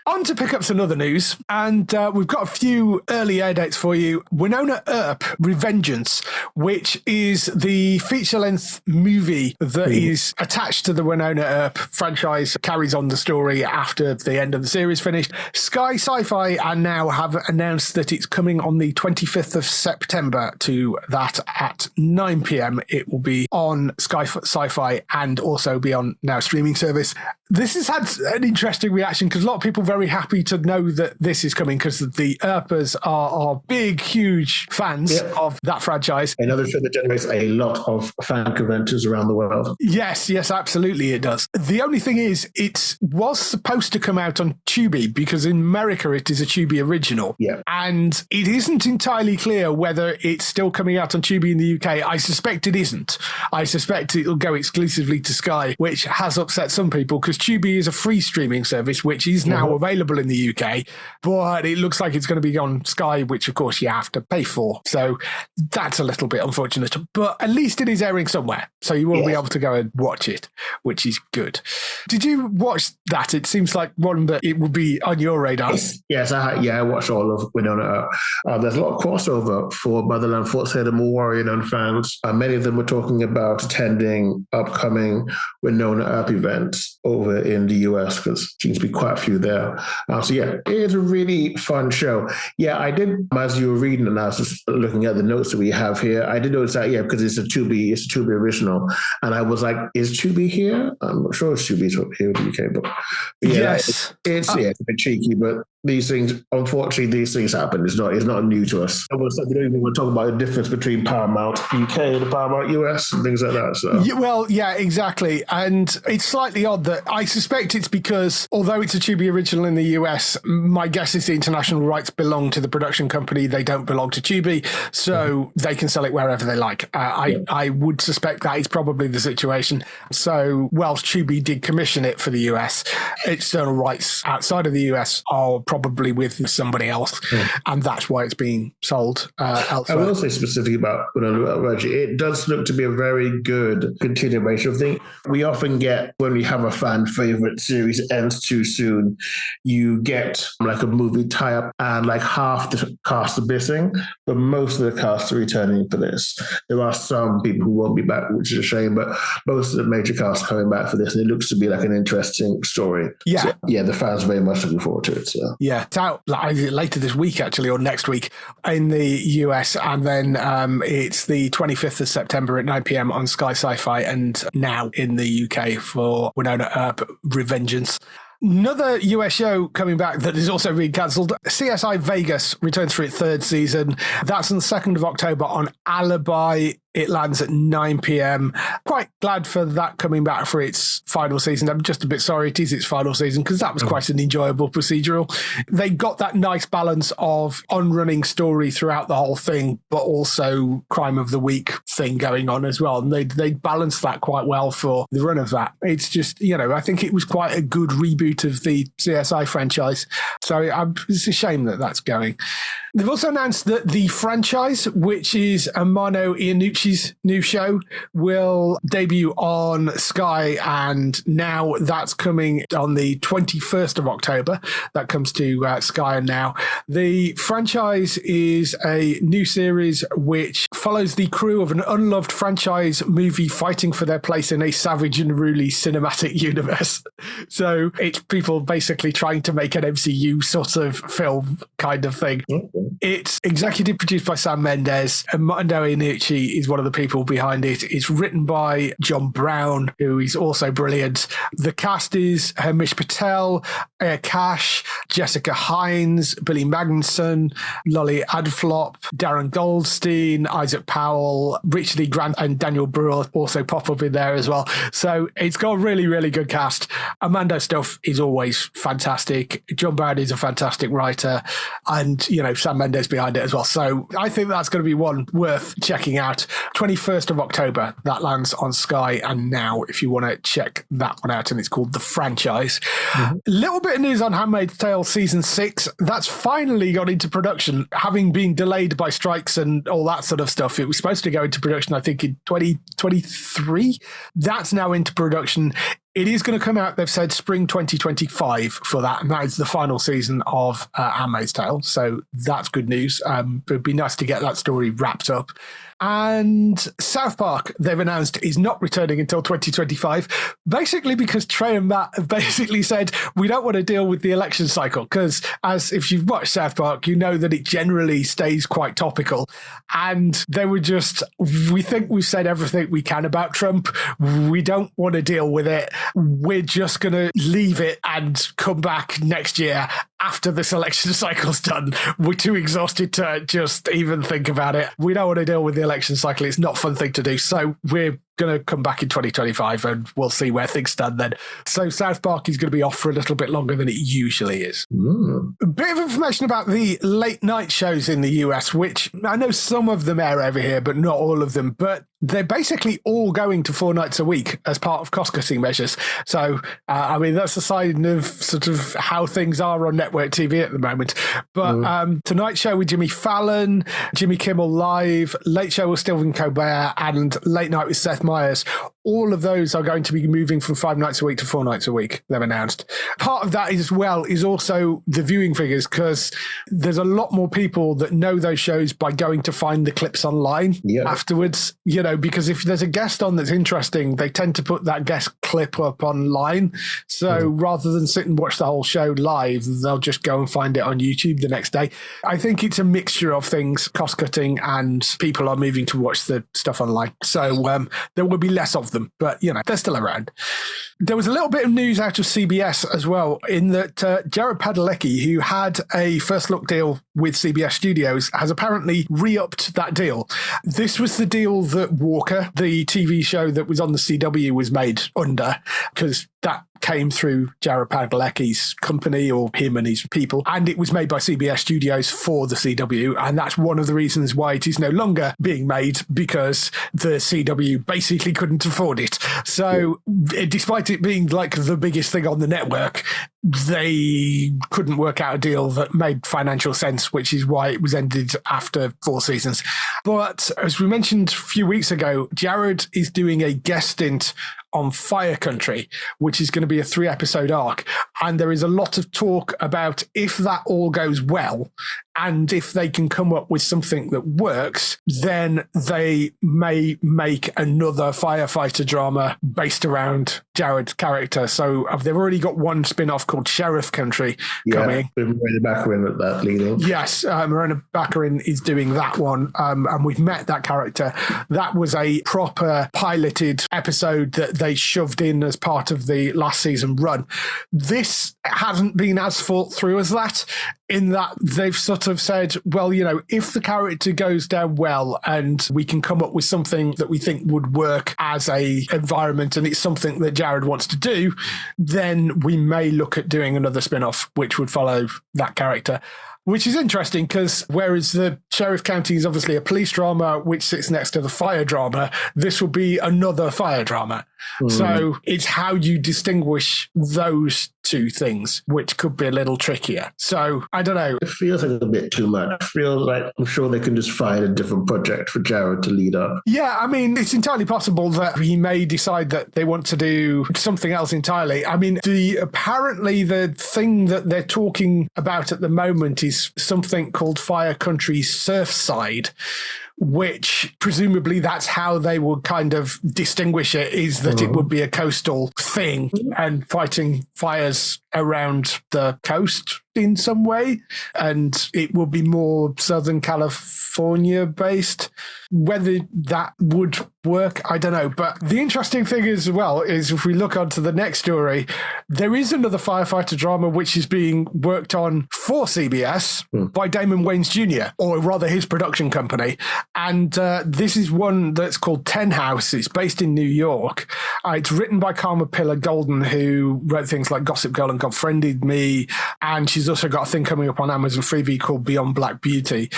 On to pick up some other news, and we've got a few early air dates for you. Winona Earp, Revengeance, which is the feature-length movie that is attached to the Winona Earp franchise, carries on the story after the end of the series finished. Sky Sci-Fi and now have announced that it's coming on the 25th of September to that at 9 p.m. It will be on Sky Sci-Fi and also be on Now streaming service. This has had an interesting reaction because a lot of people are very happy to know that this is coming because the Earpers are big, huge fans of that franchise. Another show that generates a lot of fan conventions around the world. Yes, absolutely it does. The only thing is, it was supposed to come out on Tubi because in America it is a Tubi original. Yeah. And it isn't entirely clear whether it's still coming out on Tubi in the UK. I suspect it isn't. I suspect it'll go exclusively to Sky, which has upset some people because Tubi is a free streaming service, which is now available in the UK, but it looks like it's going to be on Sky, which of course you have to pay for. So that's a little bit unfortunate, but at least it is airing somewhere. So you will be able to go and watch it, which is good. Did you watch that? It seems like one that it will be on your radar. Yes, I watched all of Winona. There's a lot of crossover for Motherland, Fort Salem, Warrior and fans. Many of them were talking about attending upcoming Winona Earp events over in the US because there seems to be quite a few there. It's a really fun show. I did, as you were reading and I was just looking at the notes that we have here, I did notice that, because it's a Tubi original. And I was like, is Tubi here? I'm not sure it's Tubi here in the UK, but yes. It's a bit cheeky, but these things, unfortunately, happen. It's not new to us. Almost like we don't even want to talk about the difference between Paramount UK and Paramount US and things like that. So. Exactly. And it's slightly odd that I suspect it's because, although it's a Tubi original in the US, my guess is the international rights belong to the production company. They don't belong to Tubi, so they can sell it wherever they like. I would suspect that is probably the situation. So whilst Tubi did commission it for the US, external rights outside of the US are probably with somebody else, and that's why it's being sold elsewhere. I will say specifically about Reggie, it does look to be a very good continuation of thing. We often get, when we have a fan favorite series ends too soon, you get like a movie tie-up and like half the cast are missing, but most of the cast are returning for this. There are some people who won't be back, which is a shame, but most of the major cast are coming back for this, and it looks to be like an interesting story. Yeah. So, the fans are very much looking forward to it. So. Yeah, it's out later this week, actually, or next week in the US. And then it's the 25th of September at 9 p.m. on Sky Sci-Fi, and now in the UK for Winona Earp, Revengeance. Another US show coming back that is also being cancelled, CSI Vegas returns for its third season. That's on the 2nd of October on Alibi. It lands at 9 p.m. Quite glad for that coming back for its final season. I'm just a bit sorry it is its final season because that was quite an enjoyable procedural. They got that nice balance of on-running story throughout the whole thing, but also crime of the week thing going on as well. And they balanced that quite well for the run of that. It's just, I think it was quite a good reboot of the CSI franchise. So it's a shame that that's going. They've also announced that the franchise, which is Amano Iannucci's new show, will debut on Sky, and now that's coming on the 21st of October. That comes to Sky and Now. The franchise is a new series which follows the crew of an unloved franchise movie fighting for their place in a savage and unruly cinematic universe. So it's people basically trying to make an MCU sort of film kind of thing. It's executive produced by Sam Mendes, and Mando Iannucci is one of the people behind it. It's written by John Brown, who is also brilliant. The cast is Hamish Patel, Cash, Jessica Hines, Billy Magnuson, Lolly Adflop, Darren Goldstein, Isaac Powell, Richard E. Grant, and Daniel Brewer also pop up in there as well. So it's got a really, really good cast. Amando stuff is always fantastic. John Brown is a fantastic writer, and, Sam Mendes behind it as well. So I think that's going to be one worth checking out. 21st of October, that lands on Sky and Now if you want to check that one out, and it's called The Franchise. Little bit of news on Handmaid's Tale Season 6. That's finally got into production, having been delayed by strikes and all that sort of stuff. It was supposed to go into production, I think, in 2023. That's now into production. It is going to come out, they've said, spring 2025 for that, and that is the final season of Handmaid's Tale. So that's good news. It would be nice to get that story wrapped up. And South Park, they've announced, is not returning until 2025, basically because Trey and Matt have basically said, we don't want to deal with the election cycle, because as if you've watched South Park, you know that it generally stays quite topical. And they were just, we think we've said everything we can about Trump. We don't want to deal with it. We're just going to leave it and come back next year after this election cycle's done. We're too exhausted to just even think about it. We don't want to deal with the election cycle. It's not a fun thing to do. So we're going to come back in 2025 and we'll see where things stand then. So South Park is going to be off for a little bit longer than it usually is. A bit of information about the late night shows in the US, which I know some of them air over here, but not all of them. But they're basically all going to 4 nights a week as part of cost-cutting measures. So, that's a sign of sort of how things are on network TV at the moment. But Tonight Show with Jimmy Fallon, Jimmy Kimmel Live, Late Show with Stephen Colbert, and Late Night with Seth Meyers, all of those are going to be moving from 5 nights a week to 4 nights a week, they've announced. Part of that as well is also the viewing figures, because there's a lot more people that know those shows by going to find the clips online afterwards, because if there's a guest on that's interesting, they tend to put that guest clip up online. So rather than sit and watch the whole show live, they'll just go and find it on YouTube the next day. I think it's a mixture of things, cost cutting, and people are moving to watch the stuff online. So there will be less of them, but they're still around. There was a little bit of news out of CBS as well, in that Jared Padalecki, who had a first look deal with CBS Studios, has apparently re-upped that deal. This was the deal that Walker, the TV show that was on the CW, was made under, because that came through Jared Padalecki's company, or him and his people, and it was made by CBS Studios for the CW, and that's one of the reasons why it is no longer being made, because the CW basically couldn't afford it. So despite it being like the biggest thing on the network, they couldn't work out a deal that made financial sense, which is why it was ended after 4 seasons. But as we mentioned a few weeks ago, Jared is doing a guest stint on Fire Country, which is going to be a 3-episode arc. And there is a lot of talk about if that all goes well and if they can come up with something that works, then they may make another firefighter drama based around Jared's character. So they've already got one spin-off called Sheriff Country coming. Marina Baccarin at that leading. Yes, Marina Baccarin is doing that one, and we've met that character. That was a proper piloted episode that they shoved in as part of the last season run. This hasn't been as thought through as that, in that they've sort of said, well, you know, if the character goes down well and we can come up with something that we think would work as a environment and it's something that Jared wants to do, then we may look at doing another spin-off which would follow that character. Which is interesting because whereas the Sheriff County is obviously a police drama which sits next to the fire drama, this will be another fire drama. So it's how you distinguish those two things, which could be a little trickier. So I don't know. It feels like a bit too much. It feels like I'm sure they can just find a different project for Jared to lead up. Yeah, I mean, it's entirely possible that he may decide that they want to do something else entirely. I mean, apparently the thing that they're talking about at the moment is something called Fire Country Surfside, which presumably that's how they would kind of distinguish it, is that it would be a coastal thing and fighting fires around the coast in some way, and it will be more Southern California based. Whether that would work, I don't know. But the interesting thing as well is if we look onto the next story, there is another firefighter drama which is being worked on for CBS by Damon Wayans Jr., or rather his production company. And this is one that's called Ten House. It's based in New York. It's written by Karma Pillar Golden, who wrote things like Gossip Girl and God Friended Me. And she's also got a thing coming up on Amazon Freevee called Beyond Black Beauty.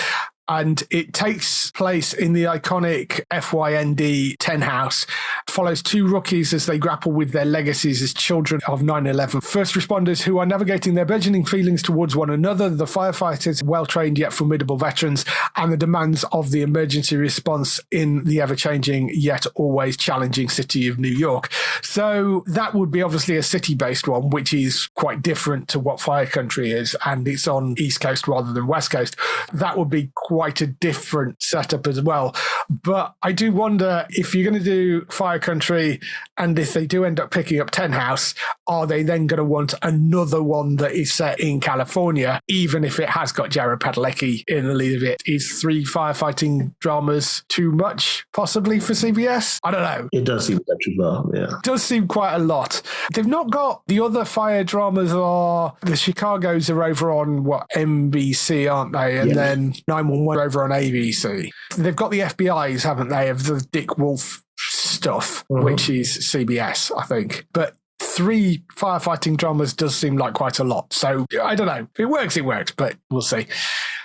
And it takes place in the iconic FYND Ten House. It follows two rookies as they grapple with their legacies as children of 9/11. First responders who are navigating their burgeoning feelings towards one another, the firefighters, well-trained yet formidable veterans, and the demands of the emergency response in the ever-changing yet always challenging city of New York. So that would be obviously a city-based one, which is quite different to what Fire Country is, and it's on East Coast rather than West Coast. That would be quite a different setup as well. But I do wonder if you're going to do Fire Country, and if they do end up picking up Ten House, are they then going to want another one that is set in California, even if it has got Jared Padalecki in the lead of it? Is 3 firefighting dramas too much, possibly, for CBS? I don't know. It does seem much as well, yeah. It does seem quite a lot. They've not got the other fire dramas. Are the Chicagos are over on NBC, aren't they? And then 911 over on ABC. They've got the FBI's, haven't they, of the Dick Wolf stuff, which is CBS, I think. But 3 firefighting dramas does seem like quite a lot. So I don't know. If it works, but we'll see.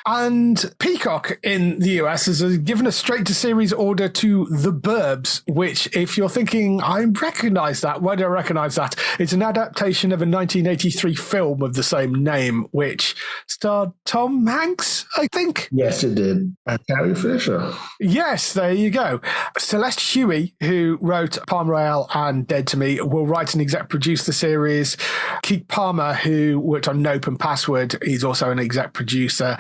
And Peacock in the US has given a straight-to-series order to The Burbs, which, if you're thinking, I recognise that, why do I recognise that? It's an adaptation of a 1983 film of the same name, which starred Tom Hanks, I think? Yes, it did. And Carrie Fisher. Yes, there you go. Celeste Huey, who wrote Palm Royale and Dead to Me, will write and exec produce the series. Keith Palmer, who worked on Nope and Password, is also an exec producer.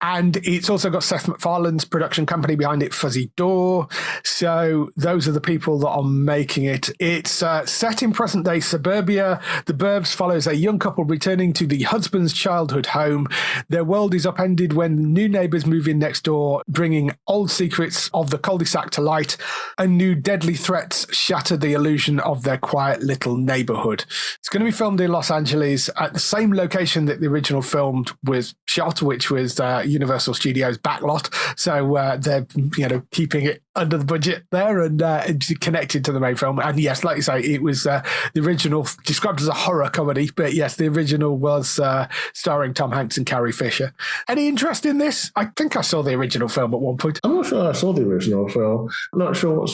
And it's also got Seth MacFarlane's production company behind it, Fuzzy Door. So those are the people that are making it. It's set in present-day suburbia. The Burbs follows a young couple returning to the husband's childhood home. Their world is upended when new neighbours move in next door, bringing old secrets of the cul-de-sac to light, and new deadly threats shatter the illusion of their quiet little neighbourhood. It's going to be filmed in Los Angeles at the same location that the original film was shot, which was Universal Studios backlot. So they're keeping it under the budget there and connected to the main film. And yes, like you say, it was the original described as a horror comedy, but yes, the original was starring Tom Hanks and Carrie Fisher. Any interest in this? I think I saw the original film at one point. I'm not sure I saw the original film. I'm not sure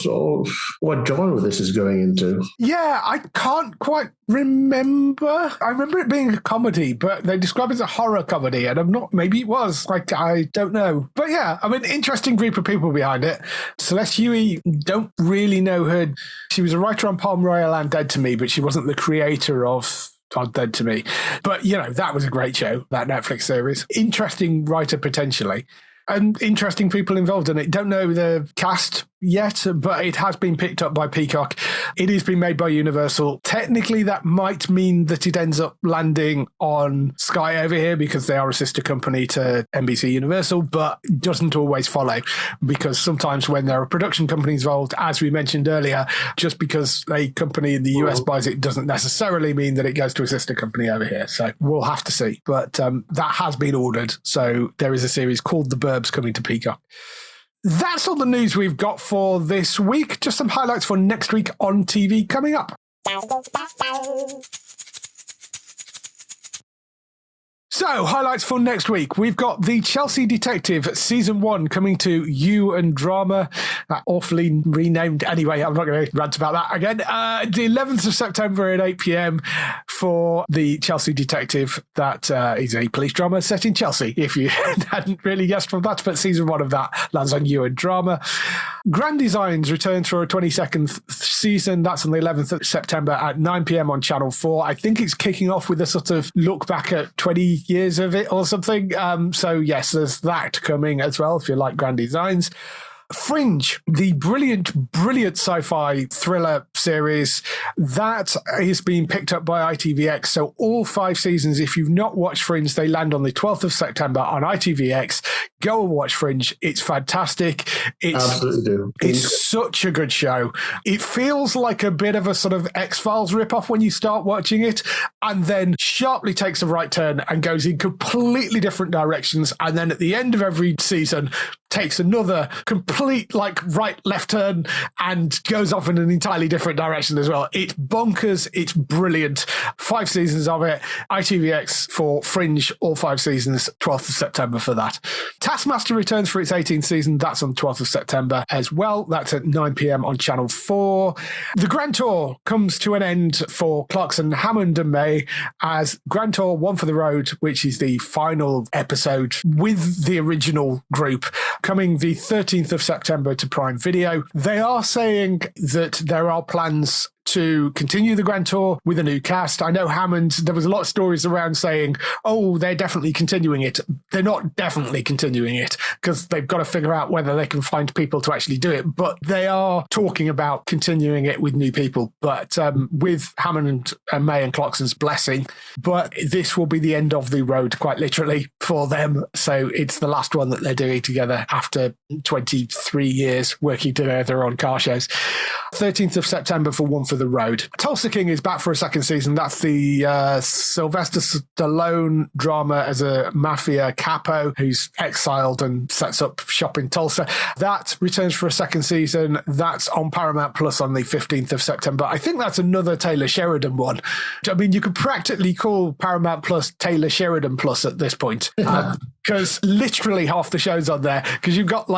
what genre this is going into. Yeah, I can't quite remember. I remember it being a comedy, but they describe it as a horror comedy, and maybe it was. I don't know. But yeah, I mean, interesting group of people behind it. Celeste Huey, don't really know her. She was a writer on Palm Royale and Dead to Me, but she wasn't the creator of Dead to Me. But, that was a great show, that Netflix series. Interesting writer, potentially. And interesting people involved in it. Don't know the cast yet, but it has been picked up by Peacock. It has been made by Universal. Technically, that might mean that it ends up landing on Sky over here because they are a sister company to NBC Universal, but doesn't always follow, because sometimes when there are production companies involved, as we mentioned earlier, just because a company in the US buys it doesn't necessarily mean that it goes to a sister company over here. So we'll have to see. But that has been ordered. So there is a series called The Burbs coming to Peacock. That's all the news we've got for this week. Just some highlights for next week on TV coming up. So, highlights for next week. We've got The Chelsea Detective Season 1 coming to You and Drama. That awfully renamed. Anyway, I'm not going to rant about that again. The 11th of September at 8 p.m. for The Chelsea Detective. That is a police drama set in Chelsea, if you hadn't really guessed from that. But Season 1 of that lands on You and Drama. Grand Designs returns for a 22nd season. That's on the 11th of September at 9 p.m. on Channel 4. I think it's kicking off with a sort of look back at 20 years of it or something. So yes, there's that coming as well if you like Grand Designs. Fringe, the brilliant sci-fi thriller series that is being picked up by ITVX. So all 5 seasons, if you've not watched Fringe, they land on the 12th of September on ITVX. Go and watch Fringe. It's fantastic. Absolutely do. It's such a good show. It feels like a bit of a sort of X-Files ripoff when you start watching it, and then sharply takes a right turn and goes in completely different directions. And then at the end of every season, takes another complete right left turn and goes off in an entirely different direction as well. It's bonkers. It's brilliant. 5 seasons of it. ITVX for Fringe, all 5 seasons, 12th of September for that. Taskmaster returns for its 18th season. That's on 12th of September as well. That's at 9 p.m. on Channel 4. The Grand Tour comes to an end for Clarkson, Hammond and May as Grand Tour One for the Road, which is the final episode with the original group, coming the 13th of September to Prime Video. They are saying that there are plans to continue the Grand Tour with a new cast. I know Hammond, there was a lot of stories around saying, oh, they're definitely continuing it. They're not definitely continuing it because they've got to figure out whether they can find people to actually do it. But they are talking about continuing it with new people, but with Hammond and May and Clarkson's blessing. But this will be the end of the road, quite literally, for them. So it's the last one that they're doing together after 23 years working together on car shows. 13th of September for One for the Road. Tulsa King is back for a second season. That's the Sylvester Stallone drama as a mafia capo who's exiled and sets up shop in Tulsa. That returns for a second season. That's on Paramount Plus on the 15th of September. I think that's another Taylor Sheridan one. I mean, you could practically call Paramount Plus Taylor Sheridan Plus at this point. Because literally half the show's on there. Because you've got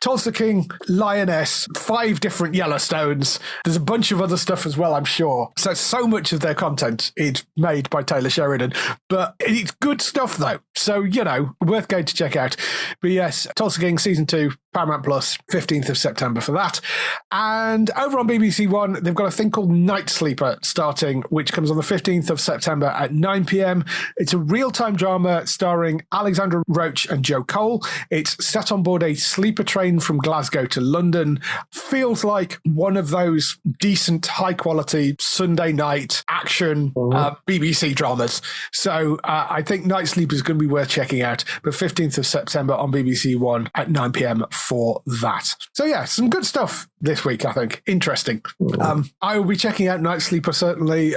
Tulsa King, Lioness, 5 different Yellowstones. There's a bunch of other stuff as well, I'm sure. So much of their content is made by Taylor Sheridan. But it's good stuff, though. So, worth going to check out. But yes, Tulsa King Season 2, Paramount Plus, 15th of September for that. And over on BBC One, they've got a thing called Night Sleeper starting, which comes on the 15th of September at 9 p.m. It's a real-time drama starring Alexandra Roach and Joe Cole. It's set on board a sleeper train from Glasgow to London. Feels like one of those decent, high-quality Sunday night action BBC dramas. So I think Night Sleeper is going to be worth checking out. But 15th of September on BBC One at 9 p.m. for that. So yeah, some good stuff this week, I think. Interesting. I will be checking out Night Sleeper, certainly.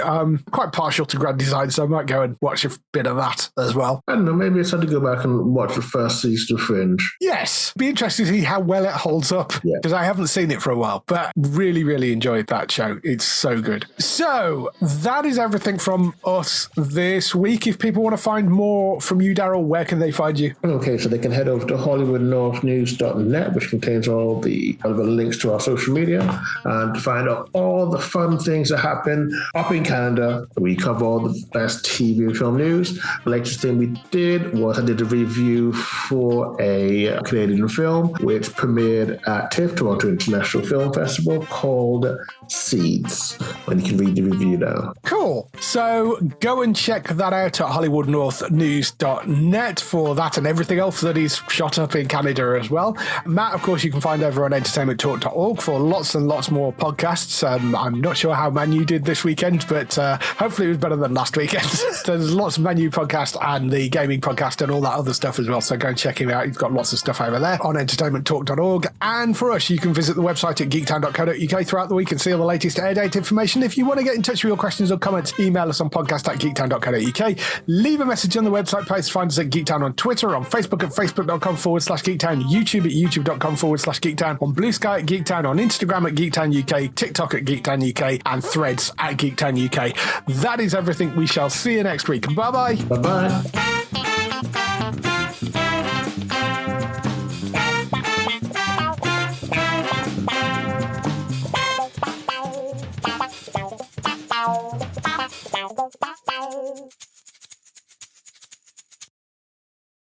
Quite partial to Grand Design, so I might go and watch a bit of that as well. I don't know, maybe it's time to go back and watch the first season of Fringe. Yes, be interesting to see how well it holds up, because I haven't seen it for a while, but really, really enjoyed that show. It's so good. So that is everything from us this week. If people want to find more from you, Daryl, where can they find you? Okay, so they can head over to hollywoodnorthnews.net, which contains all the relevant links to our social media, and to find out all the fun things that happen up in Canada. We cover all the best TV and film news. The latest thing we did was I did a review for a Canadian film which premiered at TIFF, Toronto International Film Festival, called Seeds. And you can read the review now. Cool. So go and check that out at hollywoodnorthnews.net for that and everything else that is shot up in Canada as well. Matt, of course, you can find over on entertainmenttalk.org for lots and lots more podcasts. I'm not sure how Manu did this weekend, but hopefully it was better than last weekend. There's lots of Manu podcast and the gaming podcast and all that other stuff as well. So go and check him out. He's got lots of stuff over there on entertainmenttalk.org. And for us, you can visit the website at geektown.co.uk throughout the week and see all the latest air date information. If you want to get in touch with your questions or comments, email us on podcast@geektown.co.uk. Leave a message on the website page. Find us at Geektown on Twitter, on Facebook at facebook.com/Geektown, YouTube at youtube.com/Geektown, on Blue Sky at Geektown, on Instagram at Geektown UK, TikTok at Geektown UK, and Threads at Geektown UK. That is everything. We shall see you next week. Bye-bye. Bye-bye.